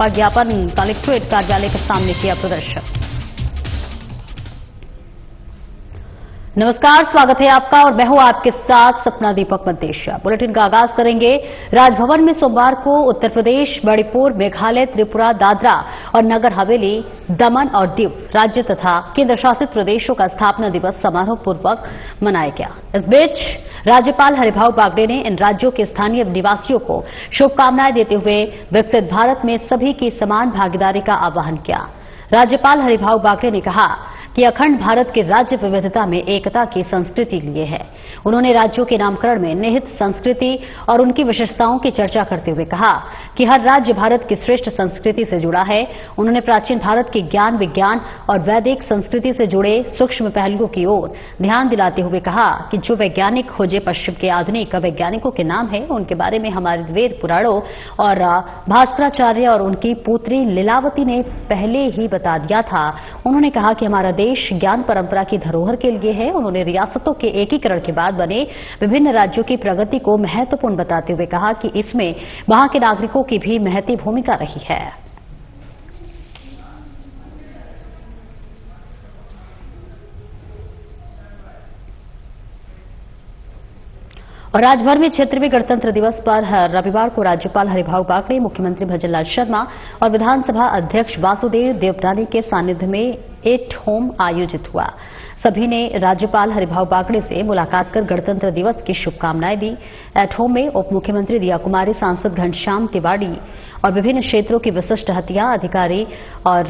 सौंपा ज्ञापन, कलेक्ट्रेट कार्यालय के सामने किया प्रदर्शन। नमस्कार, स्वागत है आपका और मैं हूं आपके साथ सपना दीपक मद्देशिया। बुलेटिन का आगाज करेंगे। राजभवन में सोमवार को उत्तर प्रदेश, मणिपुर, मेघालय, त्रिपुरा, दादरा और नगर हवेली, दमन और दीव राज्य तथा केंद्र शासित प्रदेशों का स्थापना दिवस समारोह पूर्वक मनाया गया। इस बीच राज्यपाल हरिभाऊ बागड़े ने इन राज्यों के स्थानीय निवासियों को शुभकामनाएं देते हुए विकसित भारत में सभी की समान भागीदारी का आह्वान किया। राज्यपाल हरिभाऊ बागड़े ने कहा कि अखंड भारत के राज्य विविधता में एकता की संस्कृति लिए है। उन्होंने राज्यों के नामकरण में निहित संस्कृति और उनकी विशेषताओं की चर्चा करते हुए कहा कि हर राज्य भारत की श्रेष्ठ संस्कृति से जुड़ा है। उन्होंने प्राचीन भारत के ज्ञान, विज्ञान और वैदिक संस्कृति से जुड़े सूक्ष्म पहलुओं की ओर ध्यान दिलाते हुए कहा कि जो वैज्ञानिक खोजे पश्चिम के आधुनिक वैज्ञानिकों के नाम है, उनके बारे में हमारे वेद पुराणों और भास्कराचार्य और उनकी पुत्री लीलावती ने पहले ही बता दिया था। उन्होंने कहा कि हमारा देश ज्ञान परंपरा की धरोहर के लिए है। उन्होंने रियासतों के एकीकरण के बाद बने विभिन्न राज्यों की प्रगति को महत्वपूर्ण बताते हुए कहा कि इसमें वहां के नागरिकों की भी महती भूमिका रही है। और राज्यभर में 76वें गणतंत्र दिवस पर रविवार को राज्यपाल हरिभाऊ बागड़े, मुख्यमंत्री भजनलाल शर्मा और विधानसभा अध्यक्ष वासुदेव देवनानी के सानिध्य में एट होम आयोजित हुआ। सभी ने राज्यपाल हरिभाऊ बागड़े से मुलाकात कर गणतंत्र दिवस की शुभकामनाएं दी। एट होम में उप मुख्यमंत्री दिया कुमारी, सांसद घनश्याम तिवारी और विभिन्न क्षेत्रों की विशिष्ट हस्तियां, अधिकारी और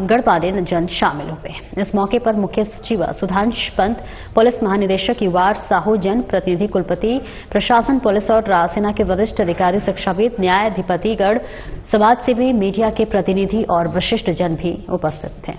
गणमान्य जन शामिल हुए। इस मौके पर मुख्य सचिव सुधांश पंत, पुलिस महानिदेशक युवार साहू, जन प्रतिनिधि, कुलपति प्रशासन, पुलिस और सेना के वरिष्ठ अधिकारी, शिक्षाविद, न्यायाधिपतिगण, समाजसेवी, मीडिया के प्रतिनिधि और विशिष्ट जन भी उपस्थित थे।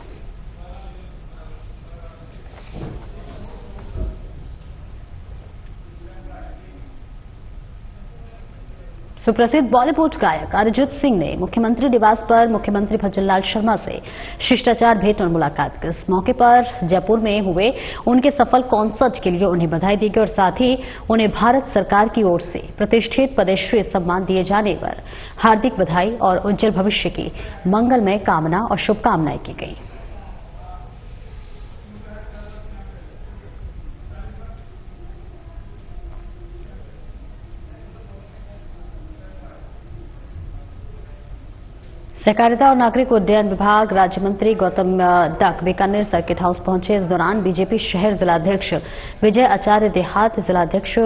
सुप्रसिद्ध बॉलीवुड गायक अरिजीत सिंह ने मुख्यमंत्री निवास पर मुख्यमंत्री भजनलाल शर्मा से शिष्टाचार भेंट और मुलाकात की। इस मौके पर जयपुर में हुए उनके सफल कॉन्सर्ट के लिए उन्हें बधाई दी गई और साथ ही उन्हें भारत सरकार की ओर से प्रतिष्ठित पद्मश्री सम्मान दिए जाने पर हार्दिक बधाई और उज्जवल भविष्य की मंगलमय कामना और शुभकामनाएं की गई। सहकारिता और नागरिक उड्डयन विभाग राज्य मंत्री Gautam duck Bikaner circuit house पहुंचे। इस दौरान बीजेपी शहर जिलाध्यक्ष विजय आचार्य, देहात जिलाध्यक्ष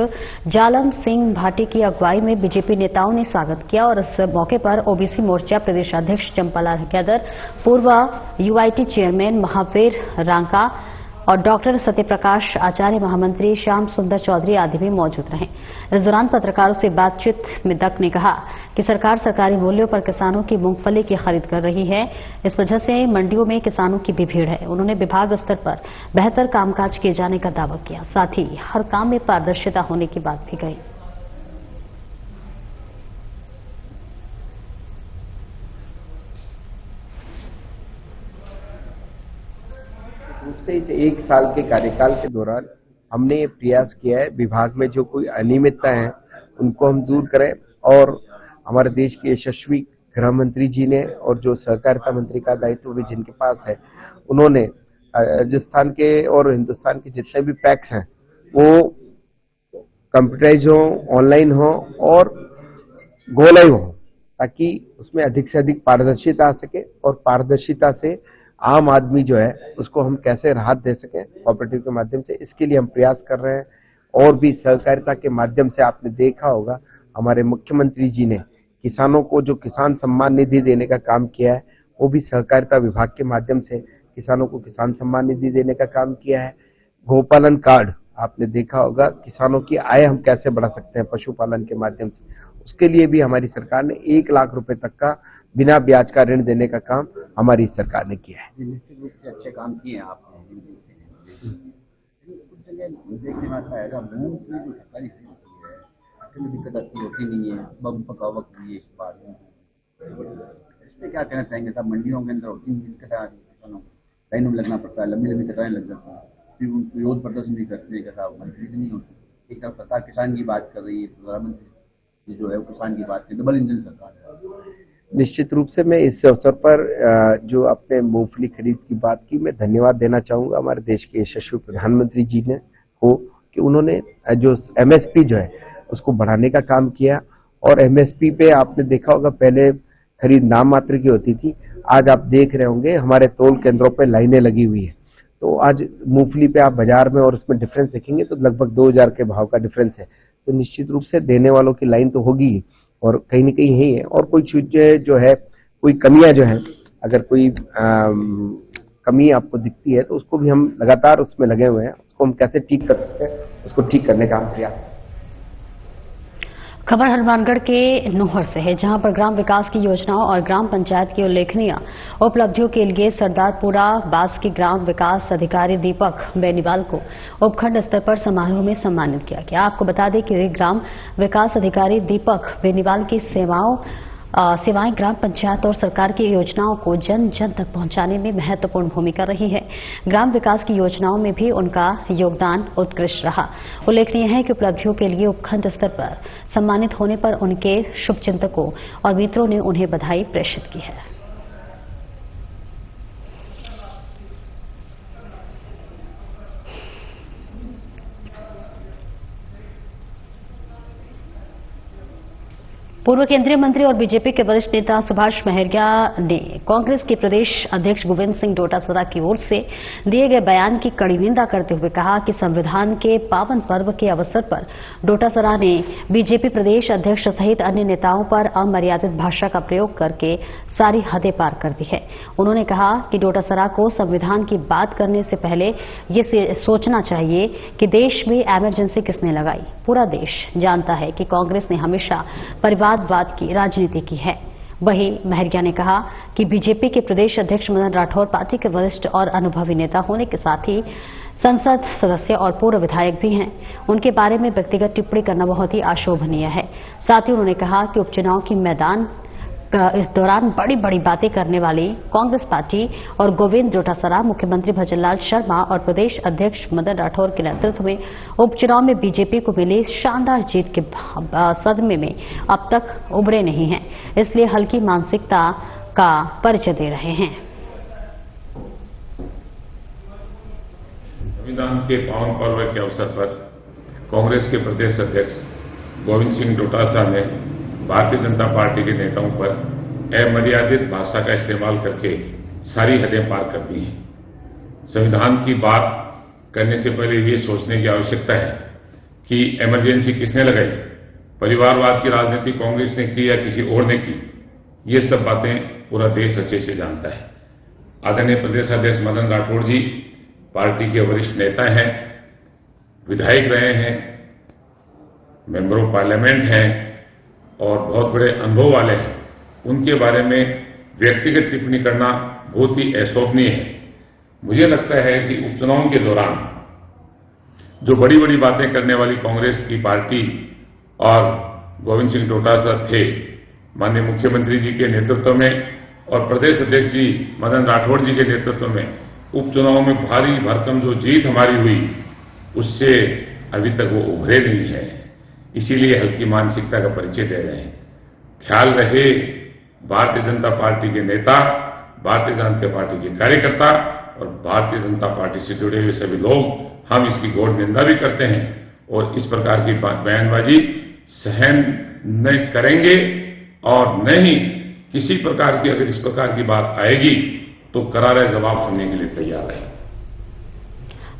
जालम सिंह भाटी की अगुवाई में बीजेपी नेताओं ने स्वागत किया और इस मौके पर ओबीसी मोर्चा प्रदेशाध्यक्ष चंपालाल कैदर, पूर्व यूआईटी चेयरमैन महावीर रांका और डॉक्टर सत्यप्रकाश आचार्य, महामंत्री श्याम सुंदर चौधरी आदि भी मौजूद रहे। इस दौरान पत्रकारों से बातचीत में डक ने कहा कि सरकार सरकारी मूल्यों पर किसानों की मूंगफली की खरीद कर रही है। इस वजह से मंडियों में किसानों की भी भीड़ है। उन्होंने विभाग स्तर पर बेहतर कामकाज किए जाने का दावा किया। साथ ही हर काम में पारदर्शिता होने की बात भी कही। से इस एक साल के कार्यकाल के दौरान हमने ये प्रयास किया है विभाग में जो कोई अनियमितता है उनको हम दूर करें। और हमारे देश के यशस्वी गृह मंत्री जी ने और जो सहकारिता मंत्री का दायित्व भी जिनके पास है, उन्होंने राजस्थान के और हिंदुस्तान के जितने भी पैक्स हैं वो कंप्यूटराइज हो, ऑनलाइन हो और गोलाई हो, ताकि उसमें अधिक से अधिक पारदर्शिता आ सके और पारदर्शिता से आम आदमी जो है उसको हम कैसे राहत दे सकें कोऑपरेटिव के माध्यम से, इसके लिए हम प्रयास कर रहे हैं। और भी सहकारिता के माध्यम से आपने देखा होगा हमारे मुख्यमंत्री जी ने किसानों को जो किसान सम्मान निधि देने का काम किया है, वो भी सहकारिता विभाग के माध्यम से किसानों को किसान सम्मान निधि देने का काम किया है। गोपालन कार्ड आपने देखा होगा, किसानों की आय हम कैसे बढ़ा सकते हैं पशुपालन के माध्यम से, उसके लिए भी हमारी सरकार ने 1 लाख रुपए तक का बिना ब्याज का ऋण देने का काम हमारी सरकार ने किया है। निश्चित रूप से अच्छे काम किए हैं आपने। कुछ जगह देखने में आता है मूंगफली जो सरकारी खरीद होती है उसमें दिक्कत आती होती नहीं है, बम पकावक भी है बाद में। इसमें क्या कहना चाहेंगे साहब? मंडियों के अंदर होती दिक्कत आ रही है, किसानों को लाइनों में लगना पड़ता है, लंबी लंबी कतारें लग जाती हैं, फिर विरोध प्रदर्शन भी करते हैं कि साहब खरीद नहीं होती। एक तरफ सरकार किसान की बात कर रही है, प्रधानमंत्री जो है वो किसान की बात की, डबल इंजन सरकार है। निश्चित रूप से मैं इस अवसर पर जो आपने मूंगफली खरीद की बात की, मैं धन्यवाद देना चाहूंगा हमारे देश के यशस्वी प्रधानमंत्री जी ने को कि उन्होंने जो एमएसपी जो है उसको बढ़ाने का काम किया। और एमएसपी पे आपने देखा होगा पहले खरीद नाम मात्र की होती थी, आज आप देख रहे होंगे हमारे तोल केंद्रों पे लाइनें लगी हुई है। तो आज मूंगफली पे आप बाजार में और उसमें डिफरेंस देखेंगे तो लगभग 2000 के भाव का डिफरेंस है। तो निश्चित रूप से देने वालों की लाइन तो होगी और कहीं न कहीं यही है। और कोई चीजें जो है, कोई कमियां जो है, अगर कोई कमी आपको दिखती है तो उसको भी हम लगातार उसमें लगे हुए हैं, उसको हम कैसे ठीक कर सकते हैं उसको ठीक करने का हम प्रयास। खबर हनुमानगढ़ के नोहर से है, जहां पर ग्राम विकास की योजनाओं और ग्राम पंचायत की उल्लेखनीय उपलब्धियों के लिए सरदारपुरा बास के ग्राम विकास अधिकारी दीपक बेनीवाल को उपखंड स्तर पर समारोह में सम्मानित किया गया। आपको बता दें कि ग्राम विकास अधिकारी दीपक बेनीवाल की सेवाएं ग्राम पंचायत और सरकार की योजनाओं को जन जन तक पहुंचाने में महत्वपूर्ण भूमिका रही है। ग्राम विकास की योजनाओं में भी उनका योगदान उत्कृष्ट रहा। उल्लेखनीय है कि उपलब्धियों के लिए उपखंड स्तर पर सम्मानित होने पर उनके शुभचिंतकों और मित्रों ने उन्हें बधाई प्रेषित की है। पूर्व केंद्रीय मंत्री और बीजेपी के वरिष्ठ नेता सुभाष महरिया ने कांग्रेस के प्रदेश अध्यक्ष गोविंद सिंह डोटासरा की ओर से दिए गए बयान की कड़ी निंदा करते हुए कहा कि संविधान के पावन पर्व के अवसर पर डोटासरा ने बीजेपी प्रदेश अध्यक्ष सहित अन्य नेताओं पर अमर्यादित भाषा का प्रयोग करके सारी हदें पार कर दी है। उन्होंने कहा कि डोटासरा को संविधान की बात करने से पहले ये सोचना चाहिए कि देश में इमरजेंसी किसने लगाई। पूरा देश जानता है कि कांग्रेस ने हमेशा परिवारवाद की राजनीति की है। वहीं महरिया ने कहा कि बीजेपी के प्रदेश अध्यक्ष मदन राठौर पार्टी के वरिष्ठ और अनुभवी नेता होने के साथ ही संसद सदस्य और पूर्व विधायक भी हैं। उनके बारे में व्यक्तिगत टिप्पणी करना बहुत ही अशोभनीय है। साथ ही उन्होंने कहा कि उपचुनाव की मैदान इस दौरान बड़ी बड़ी बातें करने वाली कांग्रेस पार्टी और गोविंद डोटासरा, मुख्यमंत्री भजनलाल शर्मा और प्रदेश अध्यक्ष मदन राठौर के नेतृत्व में उपचुनाव में बीजेपी को मिली शानदार जीत के सदमे में अब तक उभरे नहीं हैं, इसलिए हल्की मानसिकता का परिचय दे रहे हैं। संविधान के पावन पर्व के अवसर पर कांग्रेस के प्रदेश अध्यक्ष गोविंद सिंह डोटासरा ने भारतीय जनता पार्टी के नेताओं पर अमर्यादित भाषा का इस्तेमाल करके सारी हदें पार कर दी हैं। संविधान की बात करने से पहले ये सोचने की आवश्यकता है कि इमरजेंसी किसने लगाई, परिवारवाद की राजनीति कांग्रेस ने की या किसी और ने की। ये सब बातें पूरा देश अच्छे से जानता है। आदरणीय प्रदेश अध्यक्ष मदन राठौर जी पार्टी के वरिष्ठ नेता हैं, विधायक रहे हैं, मेंबर ऑफ पार्लियामेंट हैं और बहुत बड़े अनुभव वाले हैं। उनके बारे में व्यक्तिगत टिप्पणी करना बहुत ही अशोभनीय है। मुझे लगता है कि उपचुनाव के दौरान जो बड़ी बड़ी बातें करने वाली कांग्रेस की पार्टी और गोविंद सिंह डोटासरा थे, माननीय मुख्यमंत्री जी के नेतृत्व में और प्रदेश अध्यक्ष जी मदन राठौर जी के नेतृत्व में उपचुनाव में भारी भरकम जो जीत हमारी हुई, उससे अभी तक वो उभरे नहीं है। इसीलिए हल्की मानसिकता का परिचय दे रहे हैं। ख्याल रहे, भारतीय जनता पार्टी के नेता, भारतीय जनता पार्टी के कार्यकर्ता और भारतीय जनता पार्टी से जुड़े हुए सभी लोग हम इसकी घोर निंदा भी करते हैं और इस प्रकार की बयानबाजी सहन न करेंगे और न ही किसी प्रकार की अगर इस प्रकार की बात आएगी तो करारा जवाब सुनने के लिए तैयार है।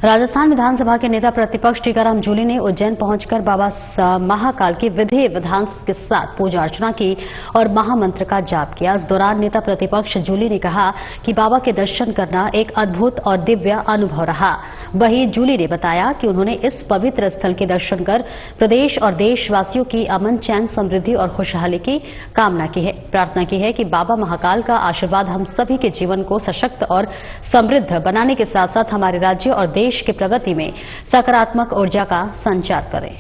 राजस्थान विधानसभा के नेता प्रतिपक्ष टीकाराम जूली ने उज्जैन पहुंचकर बाबा महाकाल की विधि विधान के साथ पूजा अर्चना की और महामंत्र का जाप किया। इस दौरान नेता प्रतिपक्ष जूली ने कहा कि बाबा के दर्शन करना एक अद्भुत और दिव्य अनुभव रहा। वहीं जूली ने बताया कि उन्होंने इस पवित्र स्थल के दर्शन कर प्रदेश और देशवासियों की अमन, चैन, समृद्धि और खुशहाली की कामना की है। प्रार्थना की है कि बाबा महाकाल का आशीर्वाद हम सभी के जीवन को सशक्त और समृद्ध बनाने के साथ साथ हमारे राज्य और देश की प्रगति में सकारात्मक ऊर्जा का संचार करें।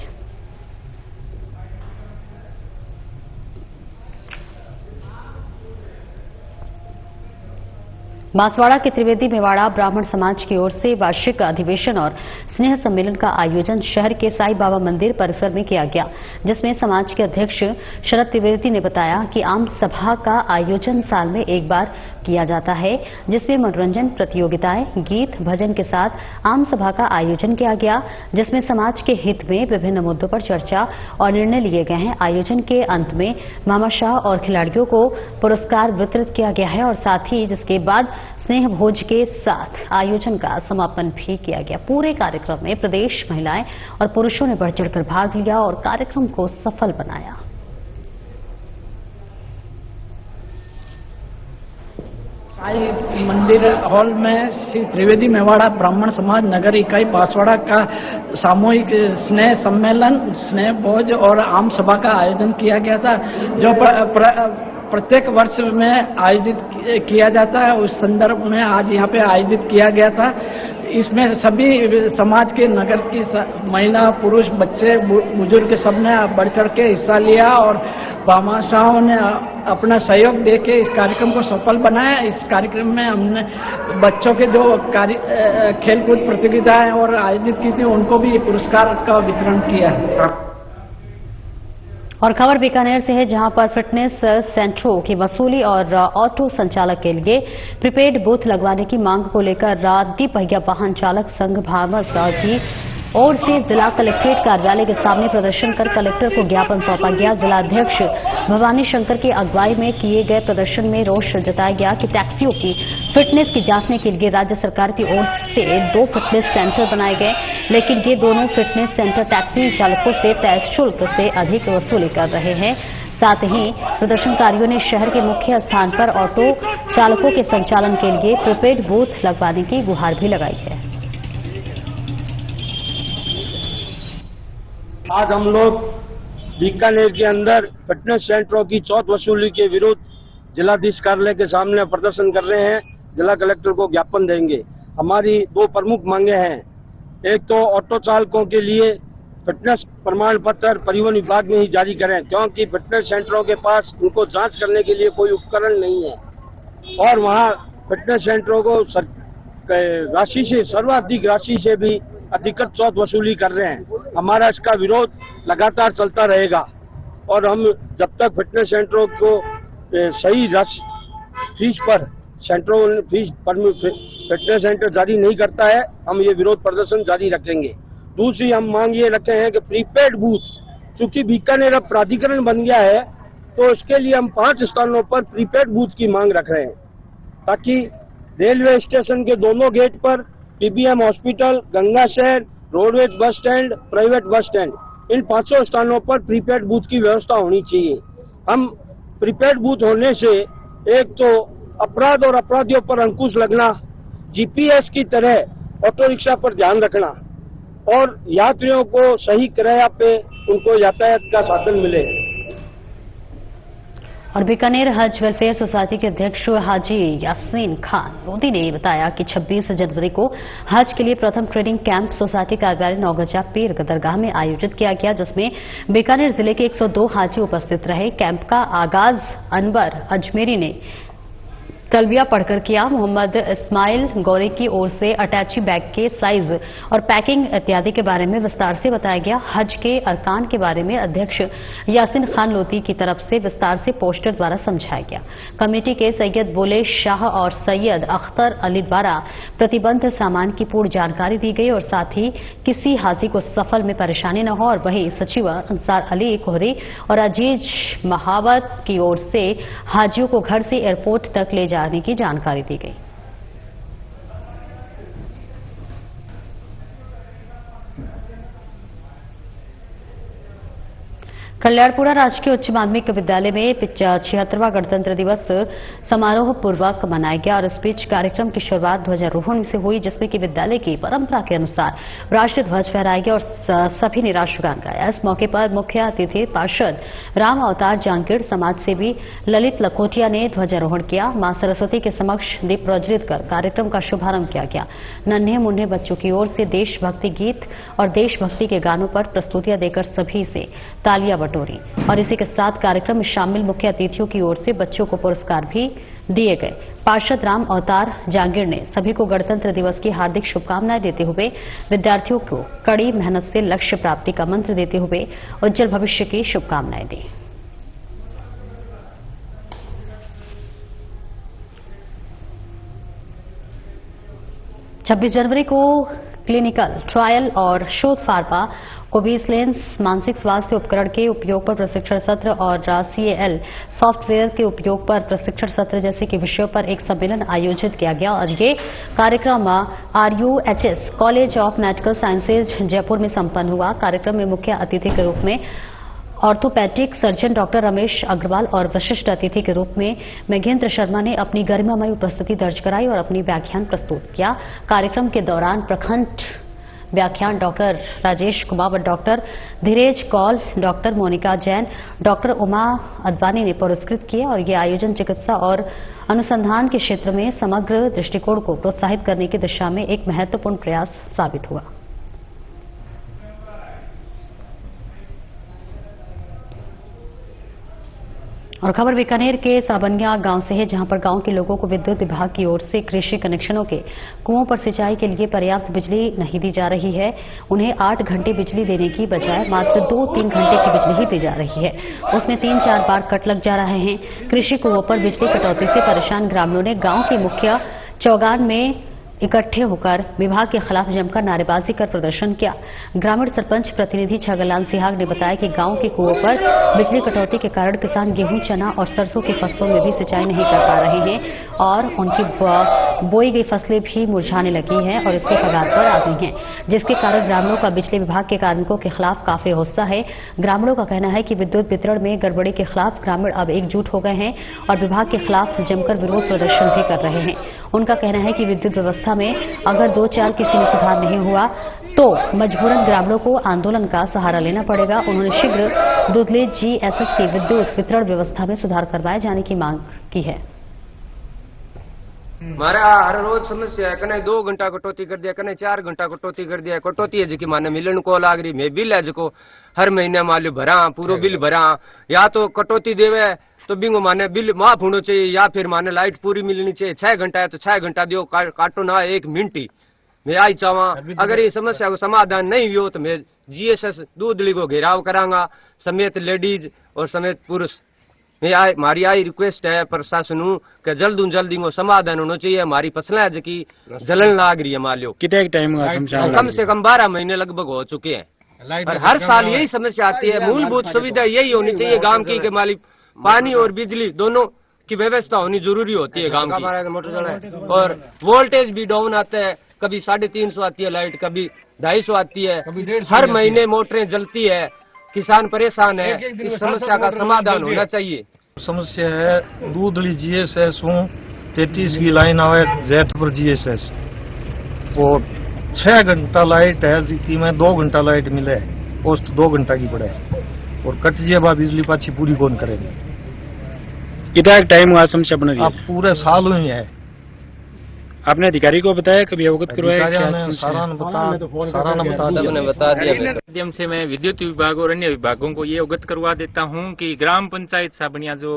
बांसवाड़ा के त्रिवेदी मेवाड़ा ब्राह्मण समाज की ओर से वार्षिक अधिवेशन और स्नेह सम्मेलन का आयोजन शहर के साईं बाबा मंदिर परिसर में किया गया, जिसमें समाज के अध्यक्ष शरद त्रिवेदी ने बताया कि आम सभा का आयोजन साल में एक बार किया जाता है, जिसमें मनोरंजन प्रतियोगिताएं, गीत भजन के साथ आम सभा का आयोजन किया गया, जिसमें समाज के हित में विभिन्न मुद्दों पर चर्चा और निर्णय लिए गए हैं। आयोजन के अंत में भामाशाह और खिलाड़ियों को पुरस्कार वितरित किया गया है और साथ ही जिसके बाद स्नेह भोज के साथ आयोजन का समापन भी किया गया। पूरे कार्यक्रम में प्रदेश महिलाएं और पुरुषों ने बढ़ चढ़कर भाग लिया और कार्यक्रम को सफल बनाया। साईं मंदिर हॉल में श्री त्रिवेदी मेवाड़ा ब्राह्मण समाज नगर इकाई बांसवाड़ा का सामूहिक स्नेह सम्मेलन, स्नेह भोज और आम सभा का आयोजन किया गया था, जो प्रत्येक वर्ष में आयोजित किया जाता है। उस संदर्भ में आज यहाँ पे आयोजित किया गया था। इसमें सभी समाज के नगर की महिला, पुरुष, बच्चे, बुजुर्ग सबने बढ़ चढ़ के हिस्सा लिया और भामाशाहों ने अपना सहयोग देके इस कार्यक्रम को सफल बनाया। इस कार्यक्रम में हमने बच्चों के जो खेलकूद प्रतियोगिताएं और आयोजित की थी, उनको भी पुरस्कार का वितरण किया है। और खबर बीकानेर से है, जहां पर फिटनेस सेंटरों की वसूली और ऑटो संचालक के लिए प्रीपेड बूथ लगवाने की मांग को लेकर द्विपहिया वाहन चालक संघ भामस की ओर से जिला कलेक्ट्रेट कार्यालय के सामने प्रदर्शन कर कलेक्टर को ज्ञापन सौंपा गया। जिलाध्यक्ष भवानी शंकर की अगुवाई में किए गए प्रदर्शन में रोष जताया गया कि टैक्सियों की फिटनेस की जांचने के लिए राज्य सरकार की ओर से 2 फिटनेस सेंटर बनाए गए, लेकिन ये दोनों फिटनेस सेंटर टैक्सी चालकों से तय शुल्क से अधिक वसूली कर रहे हैं। साथ ही प्रदर्शनकारियों ने शहर के मुख्य स्थान पर ऑटो चालकों के संचालन के लिए प्रीपेड बूथ लगवाने की गुहार भी लगाई है। आज हम लोग बीकानेर के अंदर फिटनेस सेंटरों की चौथ वसूली के विरुद्ध जिलाधीश कार्यालय के सामने प्रदर्शन कर रहे हैं। जिला कलेक्टर को ज्ञापन देंगे। हमारी 2 प्रमुख मांगे हैं। एक तो ऑटो चालकों के लिए फिटनेस प्रमाण पत्र परिवहन विभाग में ही जारी करें, क्योंकि फिटनेस सेंटरों के पास उनको जांच करने के लिए कोई उपकरण नहीं है और वहां फिटनेस सेंटरों को राशि से, सर्वाधिक राशि से भी अधिकतर चौथ वसूली कर रहे हैं। हमारा इसका विरोध लगातार चलता रहेगा और हम जब तक फिटनेस सेंटरों को सही फीस पर फिटनेस सेंटर जारी नहीं करता है, हम ये विरोध प्रदर्शन जारी रखेंगे। दूसरी हम मांग ये रखे हैं कि प्रीपेड बूथ, चूंकि बीकानेर अब प्राधिकरण बन गया है, तो इसके लिए हम 5 स्थानों पर प्रीपेड बूथ की मांग रख रहे हैं, ताकि रेलवे स्टेशन के दोनों गेट पर, PBM hospital, Ganga Shahar, roadways bus stand, private bus stand, इन 5 स्थानों पर प्रीपेड बूथ की व्यवस्था होनी चाहिए। हम प्रीपेड बूथ होने से एक तो अपराध और अपराधियों पर अंकुश लगना, जीपीएस की तरह ऑटो रिक्शा पर ध्यान रखना और यात्रियों को सही किराया पे उनको यातायात का साधन मिले। और बीकानेर हज वेलफेयर सोसाइटी के अध्यक्ष हाजी यासीन खान लोधी ने बताया कि 26 जनवरी को हज के लिए प्रथम ट्रेनिंग कैंप सोसाइटी कार्यालय नौगजा पीर दरगाह में आयोजित किया गया, जिसमें बीकानेर जिले के 102 हाजी उपस्थित रहे। कैंप का आगाज अनवर अजमेरी ने तलबिया पढ़कर किया। मोहम्मद इस्माइल गौरी की ओर से अटैची बैग के साइज और पैकिंग इत्यादि के बारे में विस्तार से बताया गया। हज के अरकान के बारे में अध्यक्ष यासीन खान लोधी की तरफ से विस्तार से पोस्टर द्वारा समझाया गया। कमेटी के सैयद बोले शाह और सैयद अख्तर अली द्वारा प्रतिबंध सामान की पूर्ण जानकारी दी गई और साथ ही किसी हाजी को सफर में परेशानी न हो। और वहीं सचिव अंसार अली कोहरी और अजीज महावत की ओर से हाजियों को घर से एयरपोर्ट तक ले जाने की जानकारी दी गई। कल्याणपुरा राजकीय उच्च माध्यमिक विद्यालय में 76वां गणतंत्र दिवस समारोह पूर्वक मनाया गया और इस बीच कार्यक्रम की शुरुआत ध्वजारोहण से हुई, जिसमें कि विद्यालय की परंपरा के अनुसार राष्ट्रीय ध्वज फहराया गया और सभी ने राष्ट्रगान गाया। इस मौके पर मुख्य अतिथि पार्षद राम अवतार जांगीड़, समाज सेवी ललित लखोटिया ने ध्वजारोहण किया। मां सरस्वती के समक्ष दीप प्रज्वलित कर कार्यक्रम का शुभारंभ किया गया। नन्हे मुन्ने बच्चों की ओर से देशभक्ति गीत और देशभक्ति के गानों पर प्रस्तुतियां देकर सभी से तालियां बटोरी। और इसी के साथ कार्यक्रम में शामिल मुख्य अतिथियों की ओर से बच्चों को पुरस्कार भी दिए गए। पार्षद राम अवतार जांगीर ने सभी को गणतंत्र दिवस की हार्दिक शुभकामनाएं देते हुए विद्यार्थियों को कड़ी मेहनत से लक्ष्य प्राप्ति का मंत्र देते हुए उज्जवल भविष्य की शुभकामनाएं दी। छब्बीस जनवरी को क्लिनिकल ट्रायल और शोध फार्मा कोविजिलेंस मानसिक स्वास्थ्य उपकरण के उपयोग पर प्रशिक्षण सत्र और CAL सॉफ्टवेयर के उपयोग पर प्रशिक्षण सत्र जैसे कि विषयों पर एक सम्मेलन आयोजित किया गया और ये कार्यक्रम RUHS college of medical sciences Jaipur में संपन्न हुआ। कार्यक्रम में मुख्य अतिथि के रूप में orthopaedic surgeon doctor Ramesh Agarwal और विशिष्ट अतिथि के रूप में मेघेंद्र शर्मा ने अपनी गरिमामयी उपस्थिति दर्ज कराई और अपनी व्याख्यान प्रस्तुत किया। कार्यक्रम के दौरान प्रखंड व्याख्यान डॉक्टर राजेश कुमार व doctor Dheeraj Kaul, doctor Monika Jain, doctor Uma Advani ने पुरस्कृत किए और ये आयोजन चिकित्सा और अनुसंधान के क्षेत्र में समग्र दृष्टिकोण को प्रोत्साहित करने की दिशा में एक महत्वपूर्ण प्रयास साबित हुआ। और खबर बीकानेर के साबनिया गांव से है, जहां पर गांव के लोगों को विद्युत विभाग की ओर से कृषि कनेक्शनों के कुओं पर सिंचाई के लिए पर्याप्त बिजली नहीं दी जा रही है। उन्हें 8 घंटे बिजली देने की बजाय मात्र 2-3 घंटे की बिजली ही दी जा रही है। उसमें 3-4 बार कट लग जा रहे हैं। कृषि कुओं पर बिजली कटौती से परेशान ग्रामीणों ने गांव के मुख्य चौगान में इकट्ठे होकर विभाग के खिलाफ जमकर नारेबाजी कर प्रदर्शन किया। ग्रामीण सरपंच प्रतिनिधि छगनलाल सिहाग ने बताया कि गांव के कुओं पर बिजली कटौती के कारण किसान गेहूं, चना और सरसों की फसलों में भी सिंचाई नहीं कर पा रहे हैं और उनकी बोई गई फसलें भी मुरझाने लगी हैं और इसके कगार पर आ गई हैं, जिसके कारण ग्रामीणों का बिजली विभाग के कार्मिकों के खिलाफ काफी गुस्सा है। ग्रामीणों का कहना है कि विद्युत वितरण में गड़बड़ी के खिलाफ ग्रामीण अब एकजुट हो गए हैं और विभाग के खिलाफ जमकर विरोध प्रदर्शन भी कर रहे हैं। उनका कहना है कि विद्युत व्यवस्था में अगर 2-4 किसी में सुधार नहीं हुआ तो मजबूरन ग्रामीणों को आंदोलन का सहारा लेना पड़ेगा। उन्होंने शीघ्र दुधली GSS की विद्युत वितरण व्यवस्था में सुधार करवाए जाने की मांग की है। हमारे हर रोज समस्या है, कने 2 घंटा कटौती कर दिया, कने 4 घंटा कटौती कर दिया। कटौती है जी माने मिलन को लाग रही, मैं बिल है जो हर महीने माल्य भरा पूरा बिल भरा, या तो कटौती देवे तो बिंगो माने बिल माफ होना चाहिए या फिर माने लाइट पूरी मिलनी चाहिए। 6 घंटा है तो 6 घंटा दियो, काटो ना 1 मिनट ही। मैं आई चाहवा अगर ये समस्या को समाधान नहीं हो तो मैं GSS दूधली को घेराव करांगा समेत लेडीज और समेत पुरुष। हमारी आई रिक्वेस्ट है प्रशासन कि जल्दी को समाधान होना चाहिए। हमारी फसलें है की जलन लाग रही है, मान लो कितने टाइम कम से कम 12 महीने लगभग हो चुके हैं और हर साल यही समस्या आती है। मूलभूत सुविधा यही होनी चाहिए गांव की कि मालिक पानी और बिजली दोनों की व्यवस्था होनी जरूरी होती है गांव की। और वोल्टेज भी डाउन आता है, कभी 350 आती है लाइट, कभी 250 आती है, हर महीने मोटरें जलती है, किसान परेशान है। इस समस्या का समाधान होना चाहिए। समस्या है दूधली GSS 33 की लाइन आवे जैतपुर GSS और 6 घंटा लाइट है जिसकी में 2 घंटा लाइट मिले, पोस्ट 2 घंटा की पड़े और कट जाए बिजली पाछी पूरी कौन करेगी। कितना टाइम हुआ समस्या बन रही है? अब पूरे साल हुई है। आपने अधिकारी को बताया, कभी अवगत करवाया? सारा ने बता दिया। माध्यम से मैं विद्युत विभाग और अन्य विभागों को ये अवगत करवा देता हूँ कि ग्राम पंचायत साबनिया जो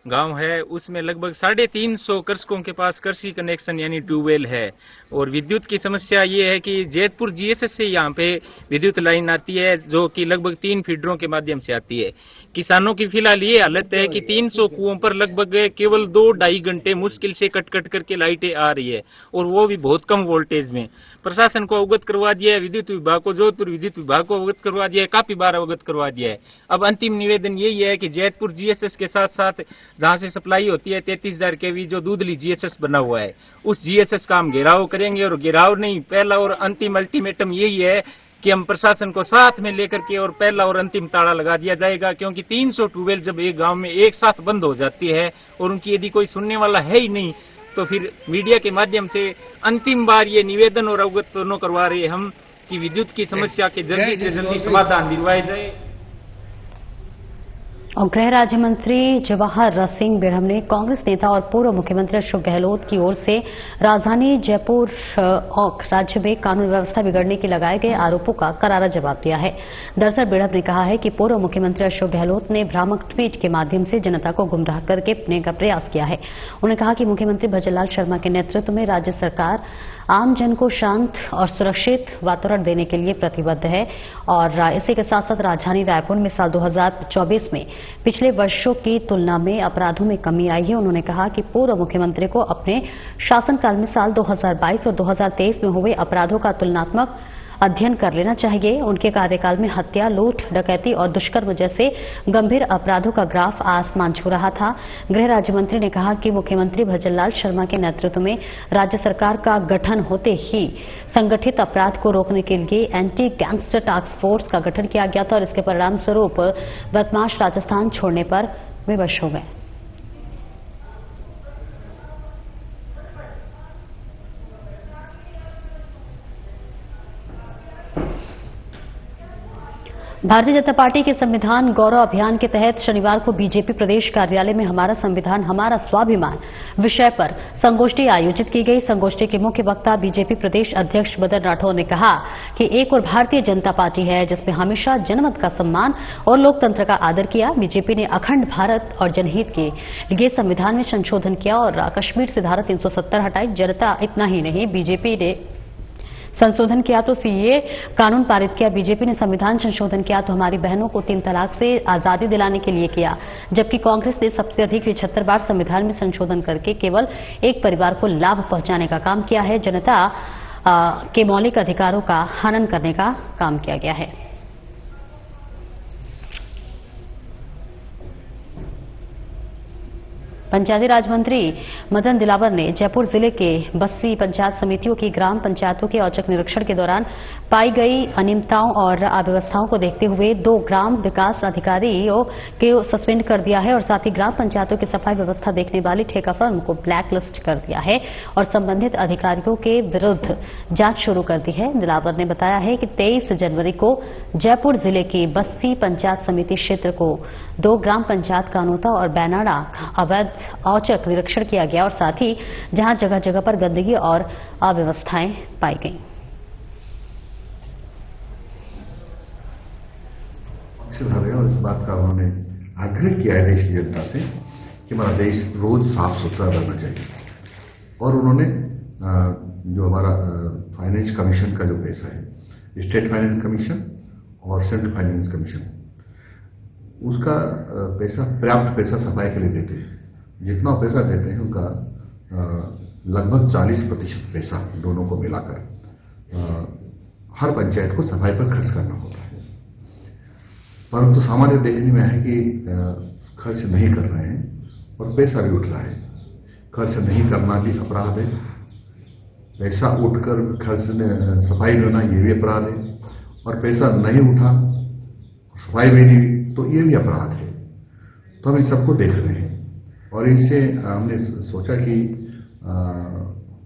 गांव है उसमें लगभग 350 कृषकों के पास कृषि कनेक्शन यानी ट्यूबवेल है। और विद्युत की समस्या ये है कि जैतपुर GSS से यहाँ पे विद्युत लाइन आती है जो कि लगभग 3 फीडरों के माध्यम से आती है। किसानों की फिलहाल ये हालत है कि 300 कुओं पर लगभग केवल 2-2.5 घंटे मुश्किल से कट करके लाइटें आ रही है और वो भी बहुत कम वोल्टेज में। प्रशासन को अवगत करवा दिया है, विद्युत विभाग को, जोधपुर विद्युत विभाग को अवगत करवा दिया है, काफी बार अवगत करवा दिया है। अब अंतिम निवेदन यही है कि जैतपुर GSS के साथ साथ जहां से सप्लाई होती है 33,000 kV जो दूधली GSS बना हुआ है उस GSS का हम घेराव करेंगे। और घेराव नहीं, पहला और अंतिम अल्टीमेटम यही है कि हम प्रशासन को साथ में लेकर के और पहला और अंतिम ताला लगा दिया जाएगा, क्योंकि 300 ट्यूबवेल जब एक गांव में एक साथ बंद हो जाती है और उनकी यदि कोई सुनने वाला है ही नहीं तो फिर मीडिया के माध्यम से अंतिम बार ये निवेदन और अवगत दोनों करवा रहे हैं हम कि विद्युत की समस्या के जल्दी से जल्दी समाधान दिलवाए जाए। और गृह राज्य मंत्री जवाहर सिंह बेढ़म ने कांग्रेस नेता और पूर्व मुख्यमंत्री अशोक गहलोत की ओर से राजधानी जयपुर और राज्य में कानून व्यवस्था बिगड़ने के लगाए गए आरोपों का करारा जवाब दिया है। दरअसल बेढ़म ने कहा है कि पूर्व मुख्यमंत्री अशोक गहलोत ने भ्रामक ट्वीट के माध्यम से जनता को गुमराह करके अपने का प्रयास किया है। उन्होंने कहा कि मुख्यमंत्री भजनलाल शर्मा के नेतृत्व में राज्य सरकार आम जन को शांत और सुरक्षित वातावरण देने के लिए प्रतिबद्ध है और इसी के साथ साथ राजधानी रायपुर में साल 2024 में पिछले वर्षों की तुलना में अपराधों में कमी आई है। उन्होंने कहा कि पूर्व मुख्यमंत्री को अपने शासनकाल में साल 2022 और 2023 में हुए अपराधों का तुलनात्मक अध्ययन कर लेना चाहिए। उनके कार्यकाल में हत्या, लूट, डकैती और दुष्कर्म जैसे गंभीर अपराधों का ग्राफ आसमान छू रहा था। गृह राज्य मंत्री ने कहा कि मुख्यमंत्री भजनलाल शर्मा के नेतृत्व में राज्य सरकार का गठन होते ही संगठित अपराध को रोकने के लिए एंटी गैंगस्टर टास्क फोर्स का गठन किया गया था और इसके परिणाम स्वरूप बदमाश राजस्थान छोड़ने पर विवश हो गए। भारतीय जनता पार्टी के संविधान गौरव अभियान के तहत शनिवार को बीजेपी प्रदेश कार्यालय में हमारा संविधान हमारा स्वाभिमान विषय पर संगोष्ठी आयोजित की गई। संगोष्ठी के मुख्य वक्ता बीजेपी प्रदेश अध्यक्ष मदन राठौर ने कहा कि एक और भारतीय जनता पार्टी है जिसमें हमेशा जनमत का सम्मान और लोकतंत्र का आदर किया। बीजेपी ने अखंड भारत और जनहित के लिए संविधान में संशोधन किया और कश्मीर से धारा 370 हटाई। जनता इतना ही नहीं, बीजेपी ने संशोधन किया तो सीएए कानून पारित किया। बीजेपी ने संविधान संशोधन किया तो हमारी बहनों को 3 तलाक से आजादी दिलाने के लिए किया, जबकि कांग्रेस ने सबसे अधिक 76 बार संविधान में संशोधन करके केवल एक परिवार को लाभ पहुंचाने का काम किया है। जनता के मौलिक अधिकारों का हनन करने का काम किया गया है। पंचायती राज मंत्री मदन दिलावर ने जयपुर जिले के बस्सी पंचायत समितियों की ग्राम पंचायतों के औचक निरीक्षण के दौरान पाई गई अनियमितताओं और अव्यवस्थाओं को देखते हुए 2 ग्राम विकास अधिकारियों को सस्पेंड कर दिया है और साथ ही ग्राम पंचायतों की सफाई व्यवस्था देखने वाली ठेका फर्म को ब्लैक लिस्ट कर दिया है और संबंधित अधिकारियों के विरुद्ध जांच शुरू कर दी है। दिलावर ने बताया है कि 23 जनवरी को जयपुर जिले की बस्सी पंचायत समिति क्षेत्र को 2 ग्राम पंचायत कानोता और बैनाड़ा अवैध औचक निरीक्षण किया गया और साथ ही जहां जगह जगह पर गंदगी और अव्यवस्थाएं पाई गईं। और इस बात का उन्होंने आग्रह किया है देश की जनता से कि हमारा देश रोज साफ सुथरा रहना चाहिए और उन्होंने जो हमारा फाइनेंस कमीशन का जो पैसा है, स्टेट फाइनेंस कमीशन और सेंट्रल फाइनेंस कमीशन, उसका पैसा पर्याप्त पैसा सफाई के लिए देते हैं। जितना पैसा देते हैं उनका लगभग 40% पैसा दोनों को मिलाकर हर पंचायत को सफाई पर खर्च करना होता है। परंतु सामान्य देखने में है कि खर्च नहीं कर रहे हैं और पैसा भी उठ रहा है। खर्च नहीं करना भी अपराध है, पैसा उठकर खर्च सफाई करना ये भी अपराध है और पैसा नहीं उठा सफाई भी नहीं तो ये भी अपराध है। तो हम इन सबको देख रहे हैं और इससे हमने सोचा कि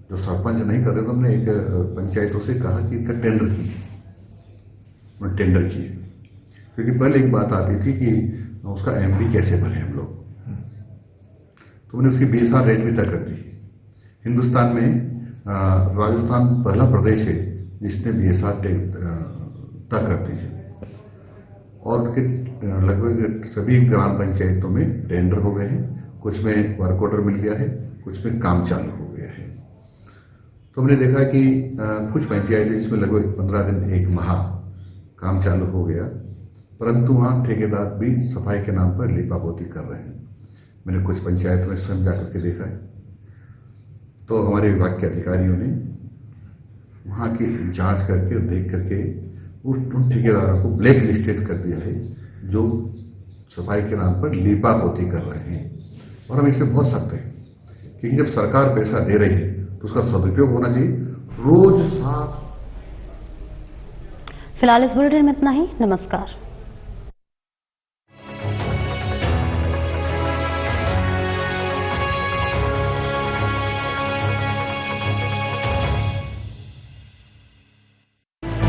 जो सरपंच नहीं कर रहे तो हमने एक पंचायतों से कहा कि इनका टेंडर कीजिए, टेंडर किए, क्योंकि पहले एक बात आती थी कि उसका एमडी कैसे भरे हम लोग, तो हमने उसकी बीएसआर रेट भी तय कर दी। हिंदुस्तान में राजस्थान पहला प्रदेश है जिसने बीएसआर तय करती है और लगभग सभी ग्राम पंचायतों में टेंडर हो गए हैं, कुछ में वर्क ऑर्डर मिल गया है, कुछ में काम चालू हो गया है। तो हमने देखा कि कुछ पंचायतें जिसमें लगभग 15 दिन 1 माह काम चालू हो गया, परंतु वहां ठेकेदार भी सफाई के नाम पर लीपापोती कर रहे हैं। मैंने कुछ पंचायतों में स्वयं जाकर के देखा है। तो हमारे विभाग के अधिकारियों ने वहां की जांच करके देख करके उन ठेकेदारों को ब्लैक लिस्टेड कर दिया है जो सफाई के नाम पर लीपापोती कर रहे हैं। और हम इससे बहुत सख्त हैं क्योंकि जब सरकार पैसा दे रही है तो उसका सदुपयोग होना चाहिए। रोज साफ। फिलहाल इस बुलेटिन में इतना ही। नमस्कार।